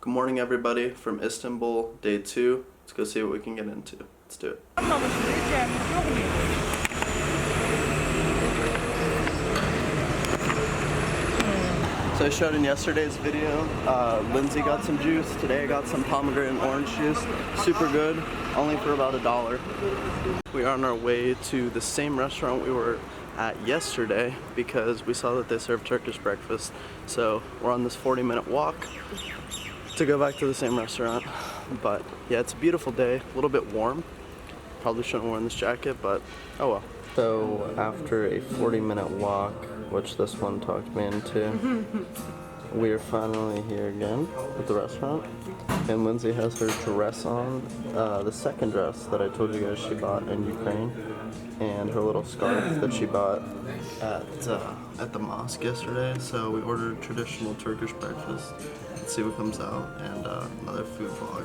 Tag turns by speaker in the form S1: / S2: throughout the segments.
S1: Good morning, everybody, from Istanbul, day 2. Let's go see what we can get into. Let's do it. So I showed in yesterday's video, Lindsay got some juice. Today I got some pomegranate orange juice. Super good, only for about $1. We are on our way to the same restaurant we were at yesterday because we saw that they served Turkish breakfast. So we're on this 40-minute walk to go back to the same restaurant. But yeah, it's a beautiful day, a little bit warm. Probably shouldn't have worn this jacket, but oh well. So after a 40-minute walk, which this one talked me into, we are finally here again at the restaurant. And Lindsay has her dress on, the second dress that I told you guys she bought in Ukraine, and her little scarf that she bought at the mosque yesterday. So we ordered traditional Turkish breakfast. Let's see what comes out, and another food vlog.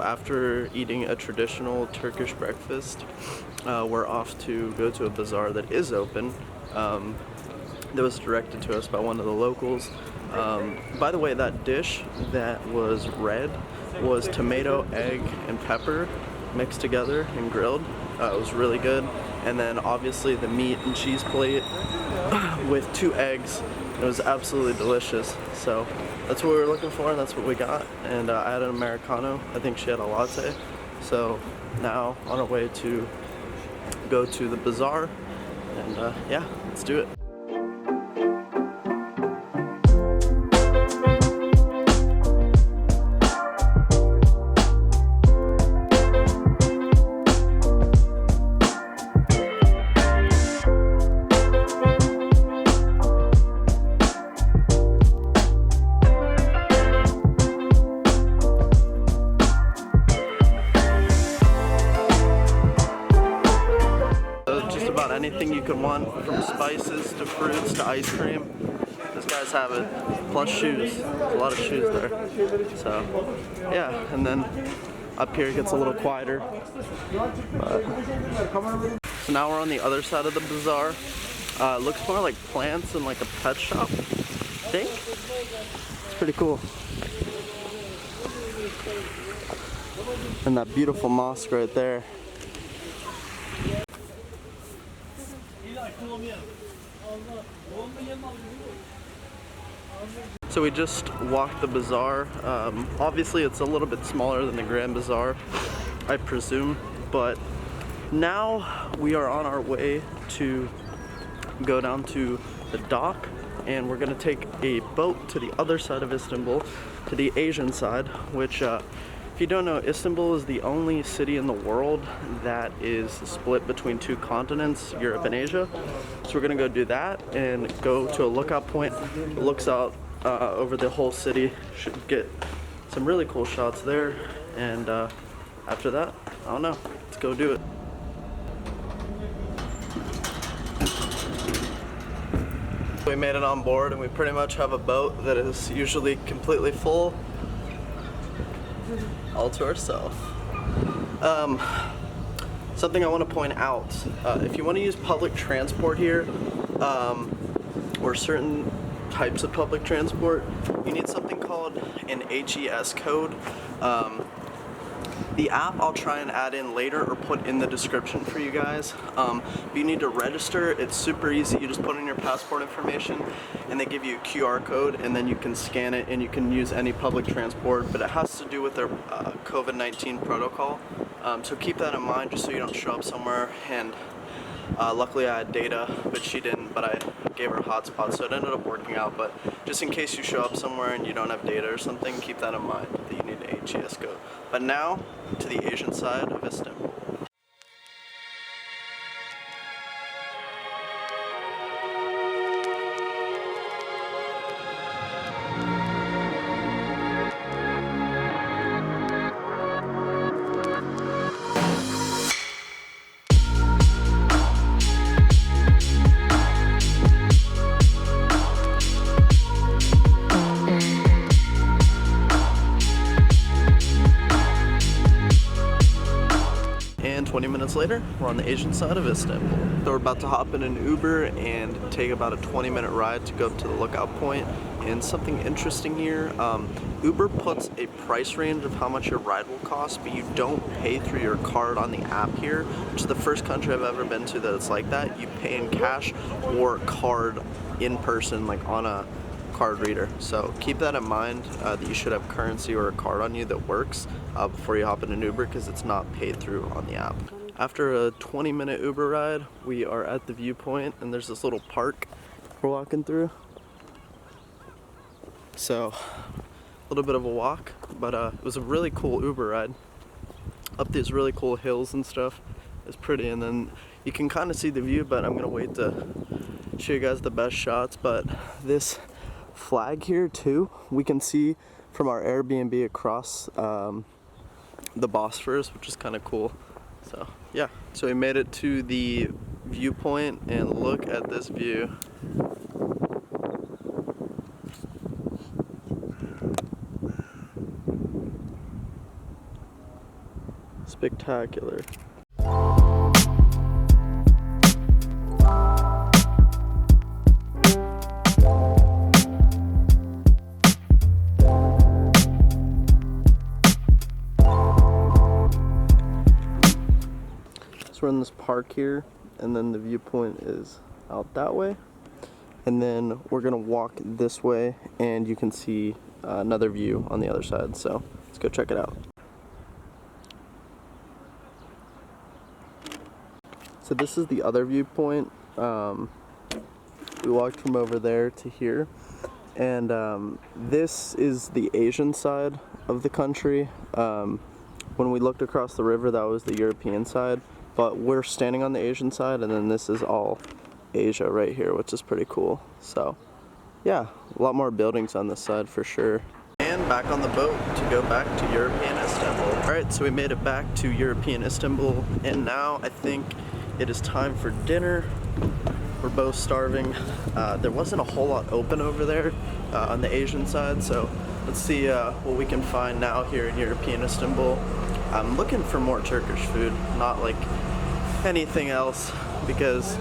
S1: After eating a traditional Turkish breakfast, we're off to go to a bazaar that is open, that was directed to us by one of the locals. By the way, that dish that was red was tomato, egg, and pepper mixed together and grilled. It was really good. And then obviously the meat and cheese plate with 2 eggs. It was absolutely delicious. So that's what we were looking for, and that's what we got. And I had an Americano. I think she had a latte. So now on our way to go to the bazaar, and yeah, let's do it. Anything you could want, from spices to fruits to ice cream, these guys have it. Plus shoes. There's a lot of shoes there. So yeah, and then up here it gets a little quieter. So now we're on the other side of the bazaar. It looks more like plants and like a pet shop, I think. It's pretty cool. And that beautiful mosque right there. So we just walked the bazaar. Obviously it's a little bit smaller than the Grand Bazaar, I presume, but now we are on our way to go down to the dock, and we're gonna take a boat to the other side of Istanbul, to the Asian side, which if you don't know, Istanbul is the only city in the world that is split between 2 continents, Europe and Asia. So we're gonna go do that and go to a lookout point. It looks out over the whole city. Should get some really cool shots there. And after that, I don't know, let's go do it. We made it on board, and we pretty much have a boat that is usually completely full, all to ourselves. Something I want to point out, if you want to use public transport here, or certain types of public transport, you need something called an HES code. The app I'll try and add in later or put in the description for you guys. But you need to register. It's super easy. You just put in your passport information and they give you a QR code, and then you can scan it and you can use any public transport, but it has to do with their COVID-19 protocol. So keep that in mind, just so you don't show up somewhere and luckily I had data, but she didn't, but I gave her a hotspot, so it ended up working out. But just in case you show up somewhere and you don't have data or something, keep that in mind, that you need an HES code. But now, to the Asian side of Istanbul. 20 minutes later, we're on the Asian side of Istanbul. So we're about to hop in an Uber and take about a 20-minute ride to go up to the lookout point. And something interesting here, Uber puts a price range of how much your ride will cost, but you don't pay through your card on the app here, which is the first country I've ever been to that it's like that. You pay in cash or card in person, like on a card reader. So keep that in mind, that you should have currency or a card on you that works before you hop in an Uber, because it's not paid through on the app. After a 20-minute Uber ride, we are at the Viewpoint, and there's this little park we're walking through. So a little bit of a walk, but it was a really cool Uber ride up these really cool hills and stuff. It's pretty, and then you can kind of see the view, but I'm gonna wait to show you guys the best shots. But this flag here too, we can see from our Airbnb across the Bosphorus, which is kind of cool. So yeah, so we made it to the Viewpoint, and look at this view. Spectacular. So we're in this park here, and then the Viewpoint is out that way, and then we're gonna walk this way and you can see another view on the other side. So let's go check it out. So this is the other Viewpoint. We walked from over there to here, and this is the Asian side of the country. When we looked across the river, that was the European side, but we're standing on the Asian side, and then this is all Asia right here, which is pretty cool. So yeah, a lot more buildings on this side for sure. And back on the boat to go back to European Istanbul. Alright, so we made it back to European Istanbul, and now I think it is time for dinner. We're both starving. There wasn't a whole lot open over there on the Asian side, so let's see what we can find now here in European Istanbul. I'm looking for more Turkish food, not like anything else, because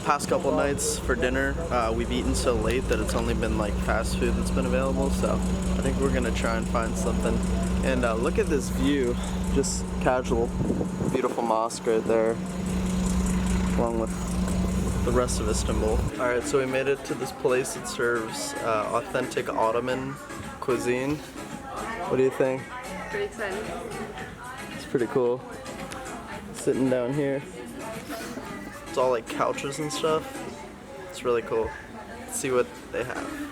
S1: past couple nights for dinner we've eaten so late that it's only been like fast food that's been available. So I think we're gonna try and find something. And look at this view, just casual, beautiful mosque right there, along with the rest of Istanbul. Alright, so we made it to this place that serves authentic Ottoman cuisine. What do you think?
S2: Pretty exciting.
S1: It's pretty cool. Sitting down here. It's all like couches and stuff. It's really cool. Let's see what they have.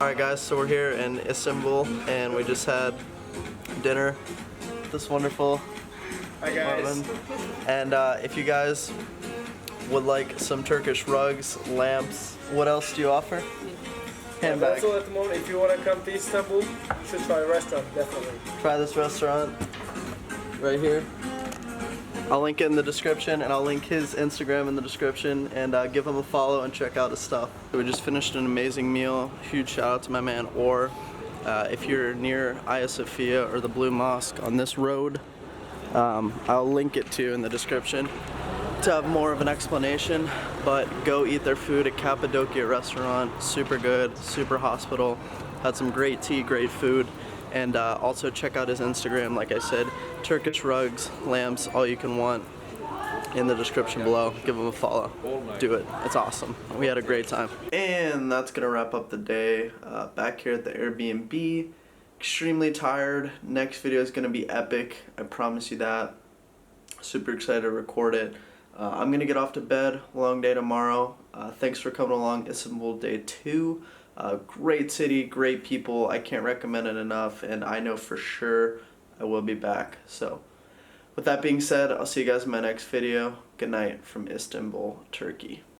S1: Alright guys, so we're here in Istanbul, and we just had dinner at this wonderful apartment. And if you guys would like some Turkish rugs, lamps, what else do you offer? Handbag.
S3: Also at the moment, if you want to come to Istanbul, you should try a restaurant, definitely.
S1: Try this restaurant right here. I'll link it in the description, and I'll link his Instagram in the description, and give him a follow and check out his stuff. We just finished an amazing meal. Huge shout out to my man Orhan. If you're near Hagia Sophia or the Blue Mosque on this road, I'll link it to in the description to have more of an explanation. But go eat their food at Cappadocia restaurant. Super good, super hospitable. Had some great tea, great food. And also check out his Instagram, like I said, Turkish rugs, lamps, all you can want, in the description below. Give him a follow. Do it. It's awesome. We had a great time. And that's gonna wrap up the day back here at the Airbnb. Extremely tired. Next video is gonna be epic. I promise you that. Super excited to record it. I'm gonna get off to bed. Long day tomorrow. Thanks for coming along. Istanbul day 2. Great city, great people. I can't recommend it enough, and I know for sure I will be back. So with that being said, I'll see you guys in my next video. Good night from Istanbul, Turkey.